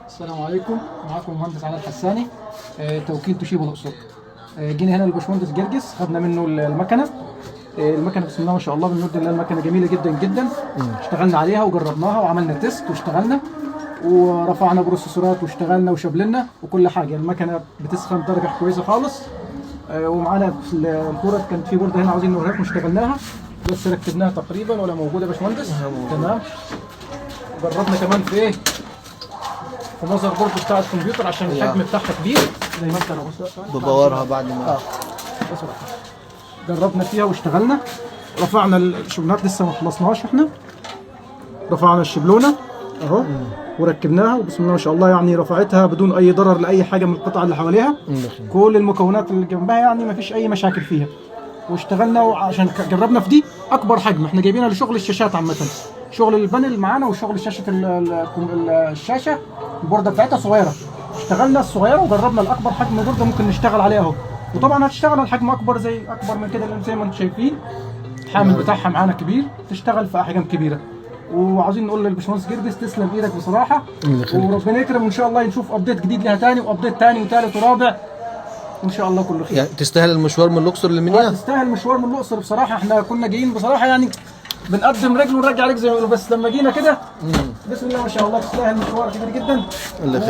السلام عليكم، معاكم المهندس علي الحساني، توكيل توشيبا الاقصر. جينا هنا للباشمهندس جرجس، خدنا منه المكنه. المكنه بسم الله ما شاء الله، بنود الله المكنه جميله جدا جدا. اشتغلنا عليها وجربناها وعملنا تيست واشتغلنا ورفعنا بروسيسورات واشتغلنا وشبلنا وكل حاجه. المكنه بتسخن درجه كويسه خالص. ومعانا الكوره كانت في بورده هنا عاوزين نوريها لكم، اشتغلناها بس ركبناها تقريبا ولا موجوده يا باشمهندس؟ تمام. جربنا كمان في ايه؟ في مصدر بورد بتاع الكمبيوتر عشان الحجم بتاعها كبير زي ما انت بدورها بعد ما جربنا فيها واشتغلنا. رفعنا الشبلونات، لسه ما خلصناهاش احنا. رفعنا الشبلونه اهو وركبناها وبسم الله ما شاء الله، يعني رفعتها بدون اي ضرر لاي حاجه من القطع اللي حواليها. كل المكونات اللي جنبها يعني ما فيش اي مشاكل فيها. واشتغلنا عشان جربنا في دي اكبر حجم احنا جايبينها لشغل الشاشات عامه، شغل البانل معانا وشغل شاشه الشاشه. البورده بتاعتها صغيره، اشتغلنا الصغيره وجربنا الاكبر حجم بورده ممكن نشتغل عليها اهو. وطبعا هتشتغل على الحجم اكبر اكبر من كده زي ما انتم شايفين. الحامل بتاعها معانا كبير، تشتغل في احجام كبيره. وعاوزين نقول للباشمهندس جرجس تسلم ايدك بصراحه، وربنا يكرم وان شاء الله نشوف ابديت جديد لها تاني وابديت تاني وثالث ورابع ان شاء الله كله خير. يعني تستاهل المشوار من الاقصر للمنيا؟ تستاهل مشوار من الاقصر بصراحه. احنا كنا جايين بصراحه يعني بنقدم رجل ونرجع رجل زي ما بيقولوا، بس لما جينا كده بسم الله ما شاء الله تستاهل مشوار كبير جدا.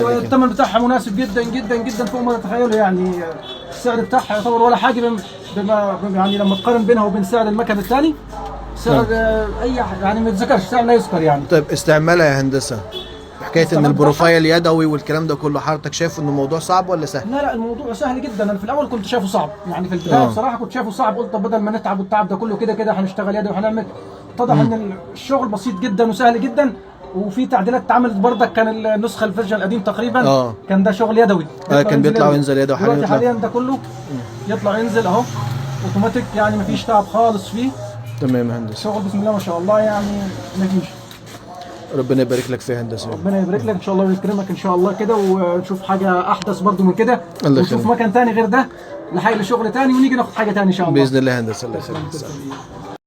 والثمن بتاعها مناسب جدا جدا جدا فوق ما تتخيلوا. يعني السعر بتاعها يعتبر ولا حاجه بما يعني لما تقارن بينها وبين سعر المكن الثاني، سعر اي يعني ما يتذكرش، سعر لا يذكر يعني. طيب استعمالها يا هندسه، حكايه ان البروفايل يدوي والكلام ده كله، حضرتك شايف انه الموضوع صعب ولا سهل؟ لا الموضوع سهل جدا. انا في الاول كنت شايفه صعب، يعني في البدايه بصراحه كنت شايفه صعب. قلت طب بدل ما نتعب والتعب ده كله كده هنشتغل يدوي وهنعمل. اتضح ان الشغل بسيط جدا وسهل جدا. وفي تعديلات اتعملت بردك. كان النسخه الفيرجن القديم تقريبا كان ده شغل يدوي، كان بيطلع وينزل يدوي. حاليا ده كله يطلع ينزل اهو اوتوماتيك، يعني مفيش تعب خالص فيه. تمام يا هندسه، شغل بسم الله ما شاء الله، يعني مفيش. ربنا يبارك لك فيها هندسه. ربنا يبارك لك ان شاء الله ويكرمك ان شاء الله كده، ونشوف حاجه احدث برضو من كده، ونشوف مكان تاني غير ده لشغل تاني، ونيجي ناخد حاجه تاني ان شاء الله باذن الله هندسه. الله يسلمك.